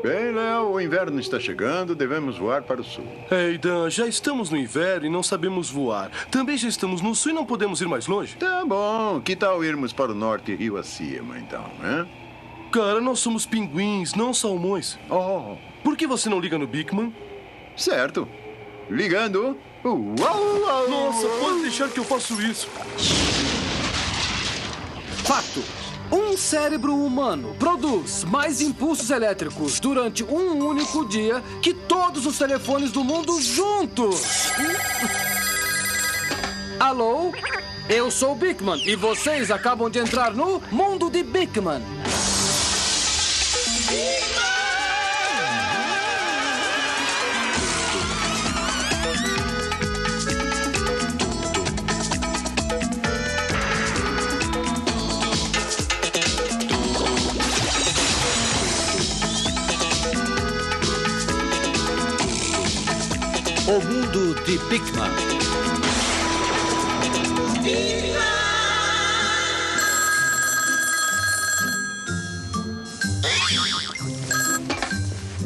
Bem, Léo, o inverno está chegando, devemos voar para o sul. Ei, Dan, já estamos no inverno e não sabemos voar. Também já estamos no sul e não podemos ir mais longe. Tá bom, que tal irmos para o norte e rio acima, então, né? Cara, nós somos pinguins, não salmões. Oh, Por que você não liga no Bigman? certo. Ligando. Uau! Nossa, pode deixar que eu faço isso. Fato. Um cérebro humano produz mais impulsos elétricos durante um único dia que todos os telefones do mundo juntos. Alô? Eu sou o Bigman e vocês acabam de entrar no Mundo de Bigman. O Mundo de Bigman.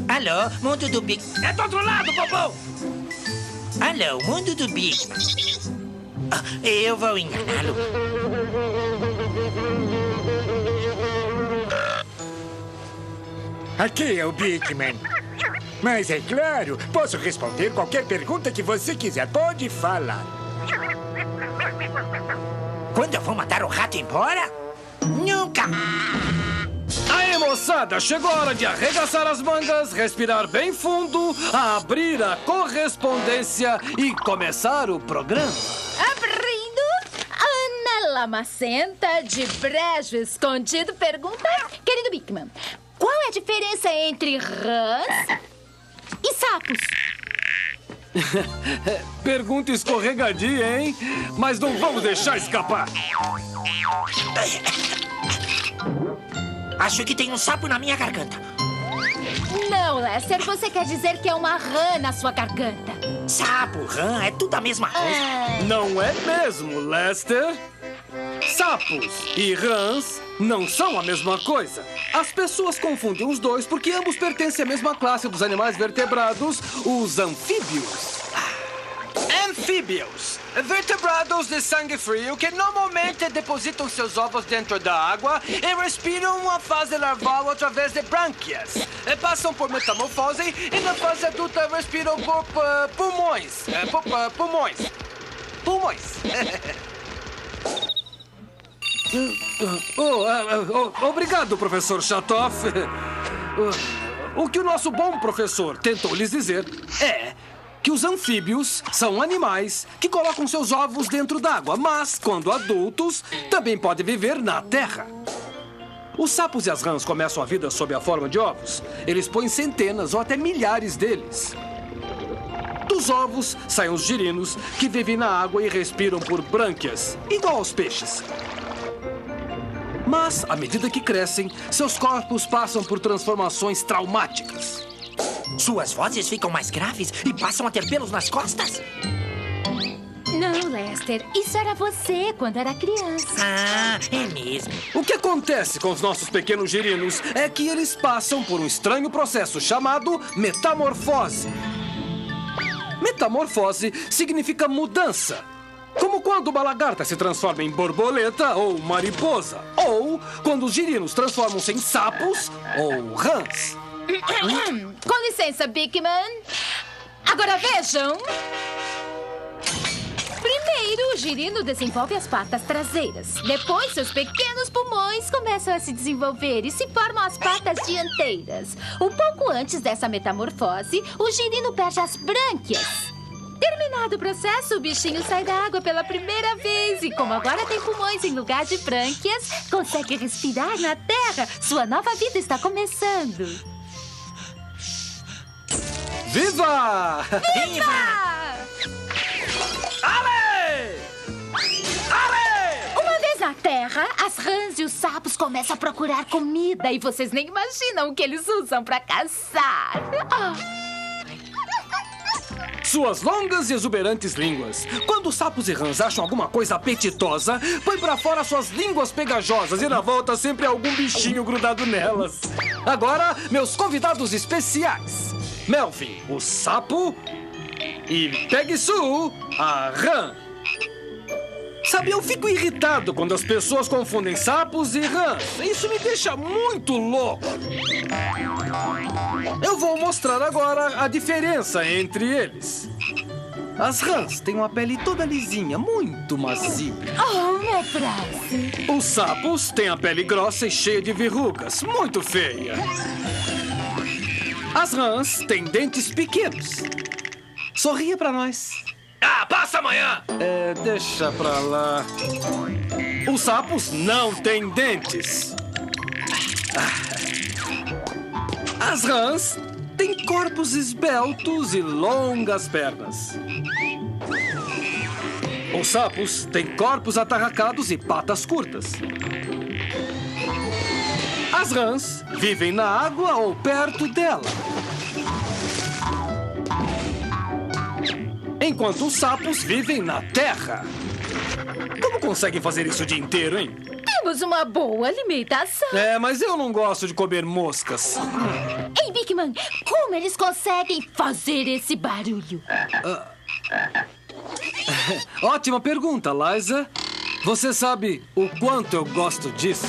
Alô, mundo do Big... É do outro lado, Bobo! Alô, mundo do Big... Eu vou enganá-lo. Aqui é o Bigman. Mas é claro, posso responder qualquer pergunta que você quiser. Pode falar. Quando eu vou mandar o rato embora? Nunca! Aí, moçada, chegou a hora de arregaçar as mangas, respirar bem fundo, abrir a correspondência e começar o programa. Abrindo, Ana Lamacenta, de Brejo Escondido, pergunta... Querido Bigman, qual é a diferença entre rãs e sapos? Pergunta escorregadia, hein? Mas não vamos deixar escapar. Acho que tem um sapo na minha garganta. Não, Lester, você quer dizer que é uma rã na sua garganta. Sapo, rã, é tudo a mesma coisa. Não é mesmo, Lester? Sapos e rãs não são a mesma coisa. As pessoas confundem os dois porque ambos pertencem à mesma classe dos animais vertebrados, os anfíbios. Anfíbios, vertebrados de sangue frio que normalmente depositam seus ovos dentro da água e respiram uma fase larval através de brânquias. Passam por metamorfose e na fase adulta respiram por pulmões. Pulmões. Obrigado, professor Chatoff. O que o nosso bom professor tentou lhes dizer é que os anfíbios são animais que colocam seus ovos dentro d'água, mas, quando adultos, também podem viver na terra. Os sapos e as rãs começam a vida sob a forma de ovos. Eles põem centenas ou até milhares deles. Dos ovos saem os girinos, que vivem na água e respiram por brânquias, igual aos peixes. Mas, à medida que crescem, seus corpos passam por transformações traumáticas. Suas vozes ficam mais graves e passam a ter pelos nas costas? Não, Lester, isso era você quando era criança. Ah, é mesmo. O que acontece com os nossos pequenos girinos é que eles passam por um estranho processo chamado metamorfose. Metamorfose significa mudança. Como quando uma lagarta se transforma em borboleta ou mariposa. Ou quando os girinos transformam-se em sapos ou rãs. Com licença, Bigman. Agora vejam. Primeiro, o girino desenvolve as patas traseiras. Depois, seus pequenos pulmões começam a se desenvolver e se formam as patas dianteiras. Um pouco antes dessa metamorfose, o girino perde as brânquias. Terminado o processo, o bichinho sai da água pela primeira vez. E como agora tem pulmões em lugar de brânquias, consegue respirar na terra. Sua nova vida está começando. Viva! Viva! Ale! Ale! Uma vez na terra, as rãs e os sapos começam a procurar comida. E vocês nem imaginam o que eles usam para caçar. suas longas e exuberantes línguas. Quando os sapos e rãs acham alguma coisa apetitosa, põem pra fora suas línguas pegajosas e na volta sempre há algum bichinho grudado nelas. Agora, meus convidados especiais. Melvin, o sapo, e Peggy Sue, a rã. Sabe, eu fico irritado quando as pessoas confundem sapos e rãs. Isso me deixa muito louco. Eu vou mostrar agora a diferença entre eles. As rãs têm uma pele toda lisinha, muito macia. Oh, minha frase. Os sapos têm a pele grossa e cheia de verrugas, muito feia. As rãs têm dentes pequenos. Sorria pra nós. Ah, passa amanhã! Deixa pra lá. Os sapos não têm dentes. As rãs têm corpos esbeltos e longas pernas. Os sapos têm corpos atarracados e patas curtas. As rãs vivem na água ou perto dela. Enquanto os sapos vivem na terra. Como conseguem fazer isso o dia inteiro, hein? Temos uma boa alimentação. Mas eu não gosto de comer moscas. Ei, Bigman, como eles conseguem fazer esse barulho? Ótima pergunta, Liza. Você sabe o quanto eu gosto disso?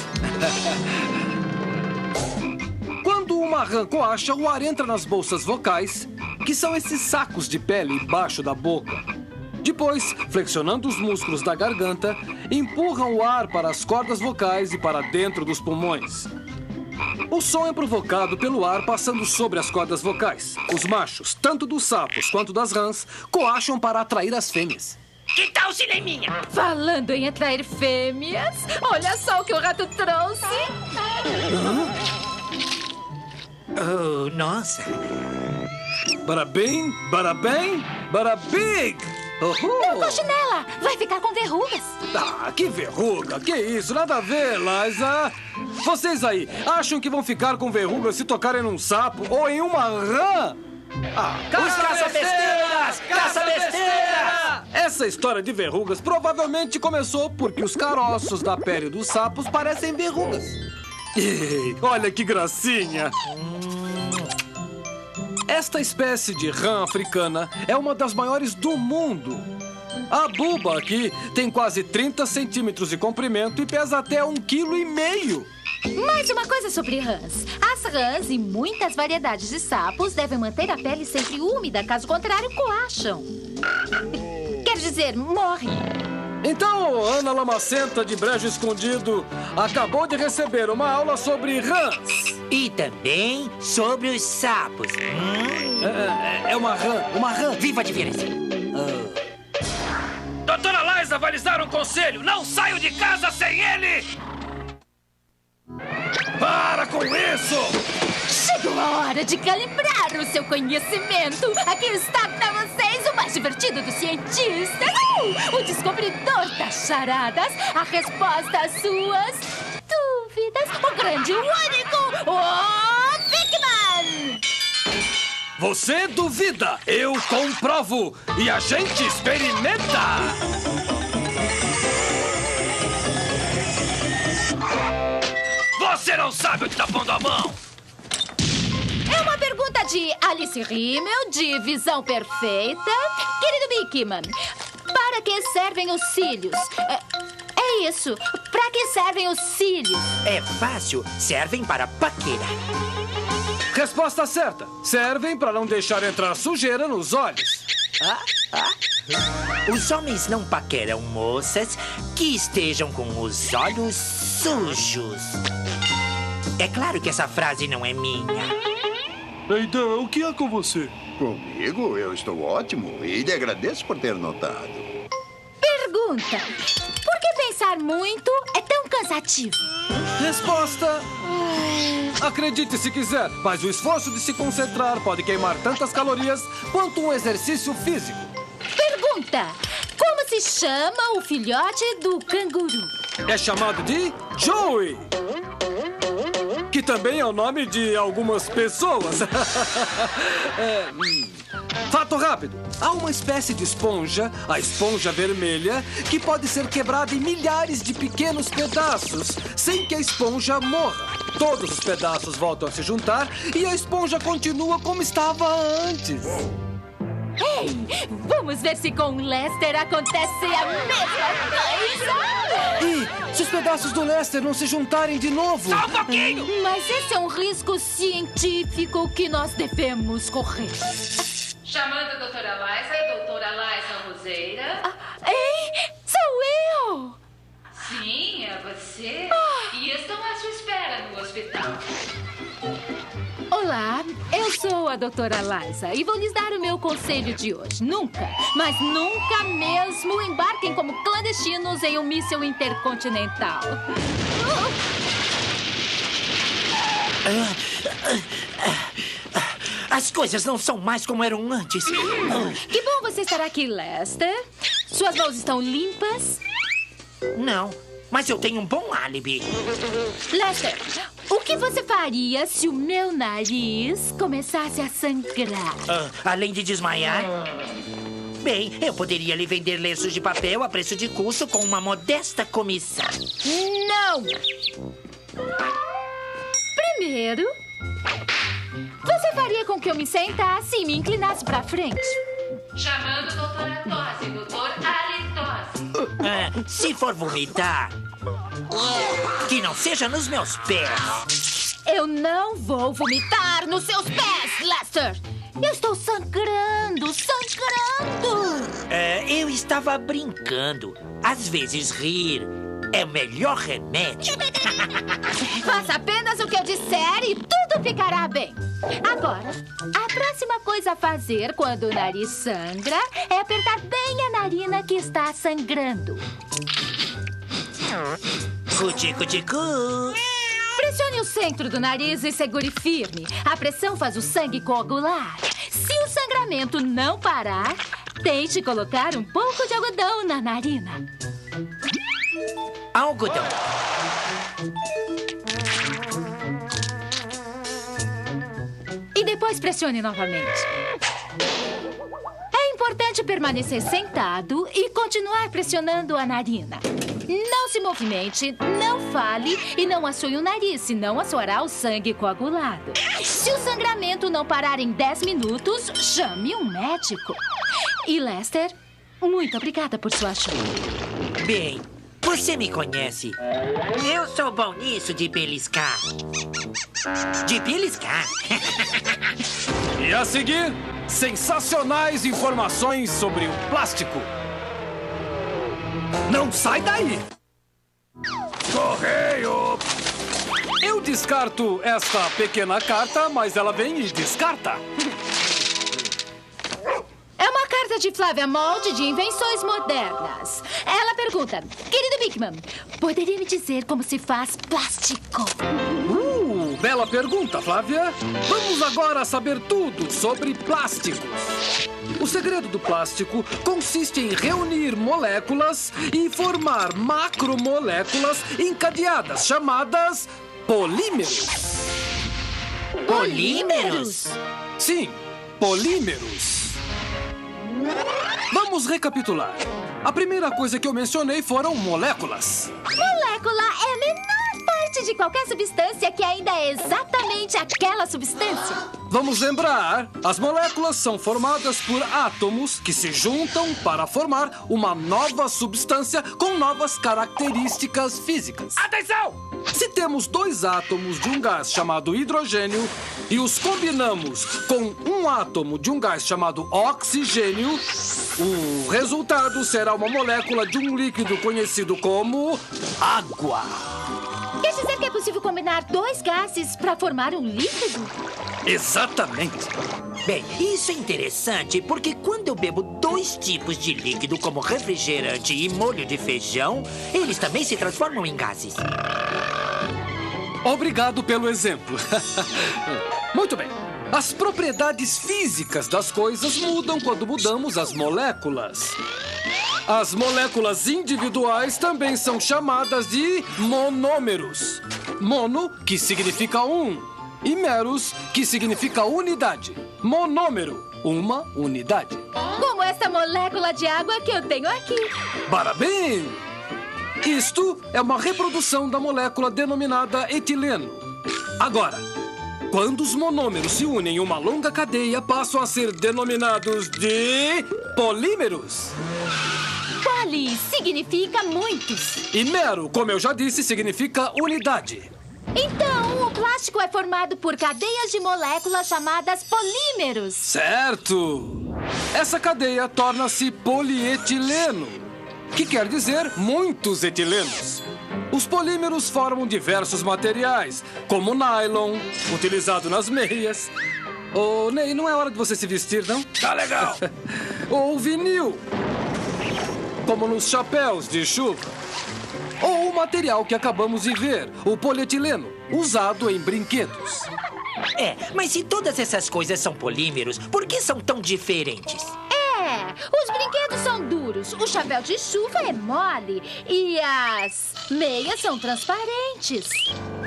Quando uma rã coacha, o ar entra nas bolsas vocais, que são esses sacos de pele embaixo da boca. Depois, flexionando os músculos da garganta, empurram o ar para as cordas vocais e para dentro dos pulmões. O som é provocado pelo ar passando sobre as cordas vocais. Os machos, tanto dos sapos quanto das rãs, coacham para atrair as fêmeas. Que tal cineminha? Falando em atrair fêmeas, olha só o que o rato trouxe. Oh, nossa. Barabim, barabém, barabig! Não toque nela, vai ficar com verrugas. Que verruga, que isso, nada a ver, Liza. Vocês aí, acham que vão ficar com verrugas se tocarem num sapo ou em uma rã? Os caça-besteiras! Caça-besteira! Essa história de verrugas provavelmente começou porque os caroços da pele dos sapos parecem verrugas. Olha que gracinha! Esta espécie de rã africana é uma das maiores do mundo. A buba aqui tem quase 30 centímetros de comprimento e pesa até 1,5 kg. Mais uma coisa sobre rãs. As rãs e muitas variedades de sapos devem manter a pele sempre úmida, caso contrário, coacham. Quer dizer, morrem. Então, Ana Lamacenta de Brejo Escondido acabou de receber uma aula sobre rãs. E também sobre os sapos. É uma rã. Viva a diferença! Doutora Liza vai lhes dar um conselho. Não saio de casa sem ele! Para com isso! Chegou a hora de calibrar o seu conhecimento. Aqui está pra vocês o mais divertido dos cientistas. O descobridor das charadas. A resposta às suas dúvidas. O grande, o único, o Bigman! Você duvida, eu comprovo. E a gente experimenta. Você não sabe onde tá pondo a mão! É uma pergunta de Alice Rimmel, de Visão Perfeita. Querido Bigman, para que servem os cílios? É isso. Para que servem os cílios? É fácil. Servem para paquera. Resposta certa. Servem para não deixar entrar sujeira nos olhos. Os homens não paqueram moças que estejam com os olhos sujos. É claro que essa frase não é minha. Aidan, o que há com você? Comigo, eu estou ótimo e lhe agradeço por ter notado. Pergunta: por que pensar muito é tão cansativo? Resposta: acredite se quiser, mas o esforço de se concentrar pode queimar tantas calorias quanto um exercício físico. Pergunta: como se chama o filhote do canguru? É chamado de Joey, que também é o nome de algumas pessoas. Fato rápido. Há uma espécie de esponja, a esponja vermelha, que pode ser quebrada em milhares de pequenos pedaços, sem que a esponja morra. Todos os pedaços voltam a se juntar e a esponja continua como estava antes. Ei, vamos ver se com Lester acontece a mesma coisa! E se os pedaços do Lester não se juntarem de novo? Só um pouquinho! Mas esse é um risco científico que nós devemos correr. Chamando a doutora Liza Roseira. Ei, sou eu! Sim, é você. E estão à sua espera no hospital. Olá, eu sou a doutora Liza e vou lhes dar o meu conselho de hoje. Nunca, mas nunca mesmo embarquem como clandestinos em um míssil intercontinental. As coisas não são mais como eram antes. Que bom você estar aqui, Lester. Suas mãos estão limpas? Não, mas eu tenho um bom álibi. Lester, o que você faria se o meu nariz começasse a sangrar? Além de desmaiar? Bem, eu poderia lhe vender lenços de papel a preço de custo com uma modesta comissão. Não! Primeiro, você faria com que eu me sentasse e me inclinasse pra frente? Chamando a doutora Tosse, doutor Ali Tosse. Se for vomitar, que não seja nos meus pés. Eu não vou vomitar nos seus pés, Lester! Eu estou sangrando, sangrando! Eu estava brincando. Às vezes rir é o melhor remédio. Faça apenas o que eu disser e tudo ficará bem. Agora, a próxima coisa a fazer quando o nariz sangra é apertar bem a narina que está sangrando. Cuti-cuti-cu. Pressione o centro do nariz e segure firme. A pressão faz o sangue coagular. Se o sangramento não parar, tente colocar um pouco de algodão na narina. Algodão. E depois pressione novamente. É importante permanecer sentado e continuar pressionando a narina. Não se movimente, não fale e não assoe o nariz, senão assoará o sangue coagulado. Se o sangramento não parar em 10 minutos, chame um médico. E Lester, muito obrigada por sua ajuda. Bem, você me conhece. Eu sou bom nisso de beliscar. De beliscar. E a seguir, sensacionais informações sobre o plástico. Não sai daí! Correio! Eu descarto esta pequena carta, mas ela vem e descarta. É uma carta de Flávia Molde de Invenções Modernas. Ela pergunta: querido Bigman, poderia me dizer como se faz plástico? Bela pergunta, Flávia. Vamos agora saber tudo sobre plásticos. O segredo do plástico consiste em reunir moléculas e formar macromoléculas encadeadas, chamadas polímeros. Polímeros? Sim, polímeros. Vamos recapitular. A primeira coisa que eu mencionei foram moléculas. Molécula é a menor parte de qualquer substância que ainda é exatamente aquela substância. Vamos lembrar, as moléculas são formadas por átomos que se juntam para formar uma nova substância com novas características físicas. Atenção! Se temos dois átomos de um gás chamado hidrogênio e os combinamos com um átomo de um gás chamado oxigênio, o resultado será uma molécula de um líquido conhecido como água. Quer dizer que é possível combinar dois gases para formar um líquido? Exatamente. Bem, isso é interessante porque quando eu bebo dois tipos de líquido, como refrigerante e molho de feijão, eles também se transformam em gases. Obrigado pelo exemplo. Muito bem. As propriedades físicas das coisas mudam quando mudamos as moléculas. As moléculas individuais também são chamadas de monômeros. Mono, que significa um, E meros, que significa unidade. Monômero, uma unidade. Como esta molécula de água que eu tenho aqui. Parabéns! Isto é uma reprodução da molécula denominada etileno. Agora, quando os monômeros se unem em uma longa cadeia, passam a ser denominados de polímeros. Poli significa muitos. E mero, como eu já disse, significa unidade. Então, o plástico é formado por cadeias de moléculas chamadas polímeros. Certo! Essa cadeia torna-se polietileno, que quer dizer muitos etilenos. Os polímeros formam diversos materiais, como o nylon, utilizado nas meias. Ô, Ney, não é hora de você se vestir, não? Tá legal. Ou vinil, como nos chapéus de chuva. Ou o material que acabamos de ver, o polietileno, usado em brinquedos. Mas se todas essas coisas são polímeros, por que são tão diferentes? Os brinquedos são duros, o chapéu de chuva é mole e as meias são transparentes.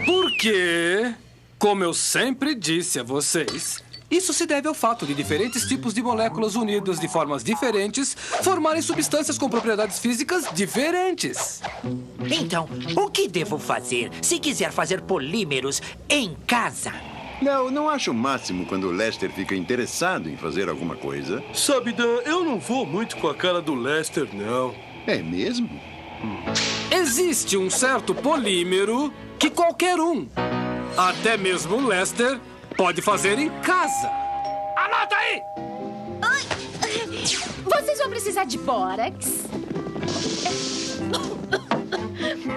Porque, como eu sempre disse a vocês, isso se deve ao fato de diferentes tipos de moléculas unidas de formas diferentes formarem substâncias com propriedades físicas diferentes. Então, o que devo fazer se quiser fazer polímeros em casa? Não acho o máximo quando o Lester fica interessado em fazer alguma coisa. Sabe, Dan, eu não vou muito com a cara do Lester, não. É mesmo? Existe um certo polímero que qualquer um, até mesmo o Lester, pode fazer em casa. Anota aí! Vocês vão precisar de bórax,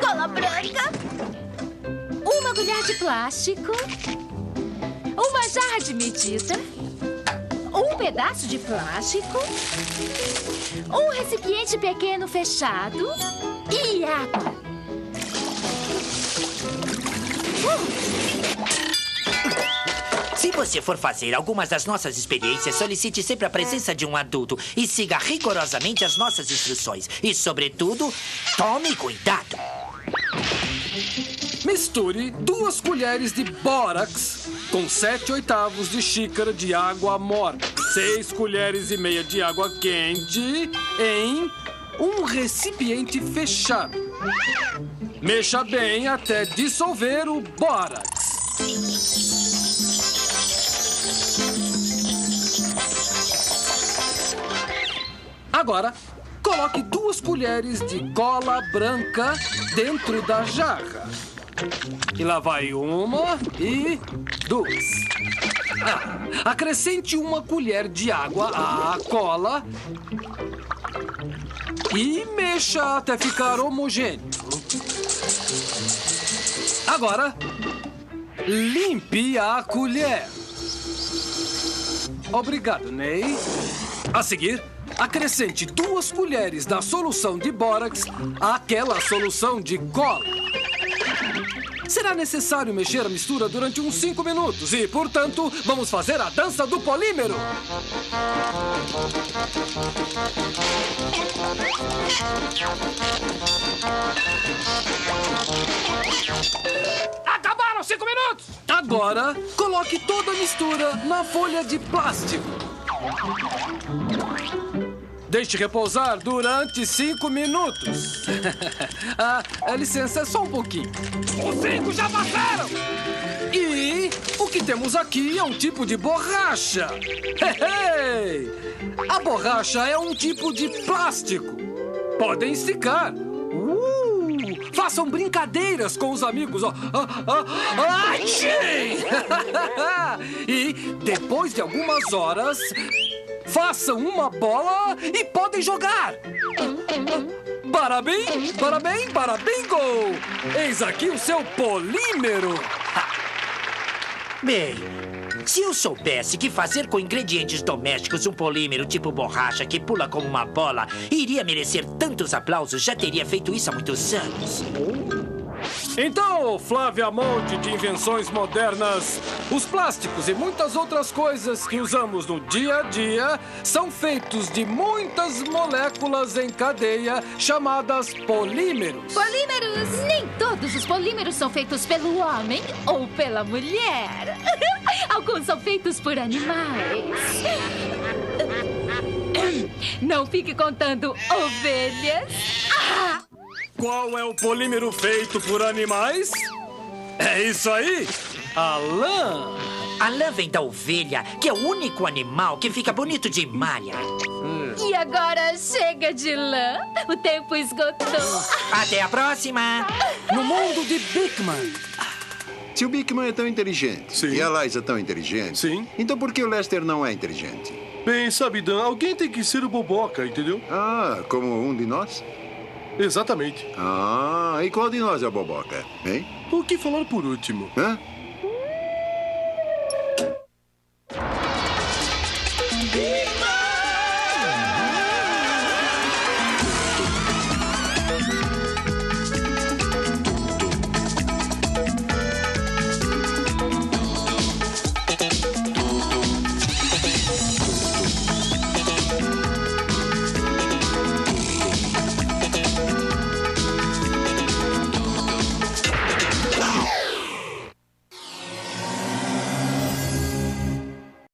cola branca, uma colher de plástico, uma jarra de medida, um pedaço de plástico, um recipiente pequeno fechado e água. Se você for fazer algumas das nossas experiências, solicite sempre a presença de um adulto e siga rigorosamente as nossas instruções. E, sobretudo, tome cuidado. Misture 2 colheres de bórax com 7/8 de xícara de água morna, 6 colheres e meia de água quente em um recipiente fechado. Mexa bem até dissolver o bórax. Agora, coloque 2 colheres de cola branca dentro da jarra. E lá vai 1 e 2. Acrescente 1 colher de água à cola e mexa até ficar homogêneo. Agora, limpe a colher. Obrigado, Ney. A seguir, acrescente 2 colheres da solução de bórax àquela solução de cola. Será necessário mexer a mistura durante uns 5 minutos e, portanto, vamos fazer a dança do polímero. Acabaram 5 minutos! Agora, coloque toda a mistura na folha de plástico. Deixe repousar durante 5 minutos. Licença, só um pouquinho. Os 5 já passaram! E o que temos aqui é um tipo de borracha. A borracha é um tipo de plástico. Podem esticar. Façam brincadeiras com os amigos. E depois de algumas horas, façam uma bola e podem jogar. Parabéns, parabéns, parabingo! Eis aqui o seu polímero. Bem, se eu soubesse que fazer com ingredientes domésticos um polímero tipo borracha que pula como uma bola iria merecer tantos aplausos, já teria feito isso há muitos anos. Então, Flávia Monte de invenções modernas, os plásticos e muitas outras coisas que usamos no dia a dia são feitos de muitas moléculas em cadeia chamadas polímeros. Polímeros! Nem todos os polímeros são feitos pelo homem ou pela mulher. Alguns são feitos por animais. Não fique contando ovelhas. Qual é o polímero feito por animais? É isso aí! A lã! A lã vem da ovelha, que é o único animal que fica bonito de malha. E agora chega de lã. O tempo esgotou. Até a próxima! No mundo de Bigman. Se o Bickman é tão inteligente Sim. e a Liza tão inteligente, Sim. então por que o Lester não é inteligente? Bem, sabe, Dan, alguém tem que ser o boboca, entendeu? Ah, como um de nós? Exatamente. Ah, e qual de nós é o boboca, hein? O que falar por último? Hã?